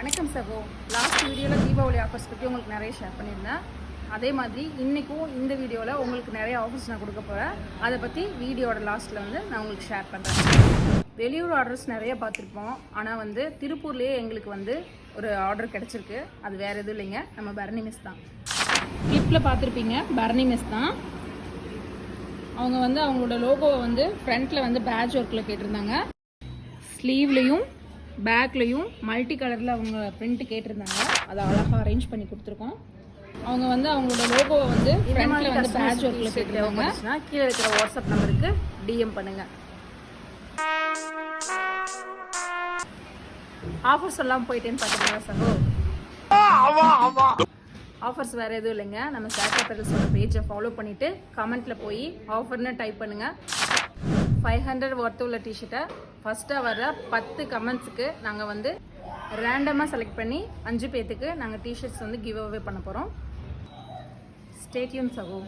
வணக்கம் சகோ. லாஸ்ட் வீடியோவில் தீபாவளி ஆஃபர்ஸ் பற்றி உங்களுக்கு நிறைய ஷேர் பண்ணியிருந்தேன். அதே மாதிரி இன்றைக்கும் இந்த வீடியோவில் உங்களுக்கு நிறைய ஆஃபர்ஸ் நான் கொடுக்க போகிறேன். அதை பற்றி வீடியோட லாஸ்ட்டில் நான் உங்களுக்கு ஷேர் பண்ணுறேன். வெளியூர் ஆர்டர்ஸ் நிறைய பார்த்துருப்போம். ஆனால் திருப்பூர்லேயே எங்களுக்கு ஒரு ஆர்டர் கிடச்சிருக்கு. அது வேறு எதுவும் இல்லைங்க, நம்ம பரணி மிஸ் தான். கிளிப்பில் பார்த்துருப்பீங்க, பரணி மிஸ் தான். அவங்க அவங்களோட லோகோவை ஃப்ரண்ட்டில் பேட்ச் ஒர்க்கில் கேட்டிருந்தாங்க. ஸ்லீவ்லேயும் பேக்லேயும் மல்டி கலரில் அவங்க பிரிண்ட் கேட்டிருந்தாங்க. அதை அழகாக அரேஞ்ச் பண்ணி கொடுத்துருக்கோம். அவங்க அவங்களோட லோகோவை ஃப்ரண்ட்டில் பேட்ச் ஒர்க்கில் கேட்டிருந்தாங்க. கீழே இருக்கிற வாட்ஸ்அப் நம்பருக்கு டிஎம் பண்ணுங்கள். ஆஃபர்ஸ் எல்லாம் போயிட்டேன்னு பார்த்தீங்களா சகோ? ஆஃபர்ஸ் வேறு எதுவும் இல்லைங்க. நம்ம சேட்டா பெரல்ஸோட பேஜை ஃபாலோ பண்ணிவிட்டு கமெண்ட்டில் போய் ஆஃபர்னு டைப் பண்ணுங்கள். 500 ஒர்த்து உள்ள டிஷர்ட்டை ஃபஸ்ட்டாக வர 10 கமெண்ட்ஸுக்கு நாங்கள் ரேண்டமாக செலக்ட் பண்ணி 5 பேர்த்துக்கு நாங்கள் டிஷர்ட்ஸ் கிவ் அவே பண்ண போகிறோம். ஸ்டே டியூன் சகோ.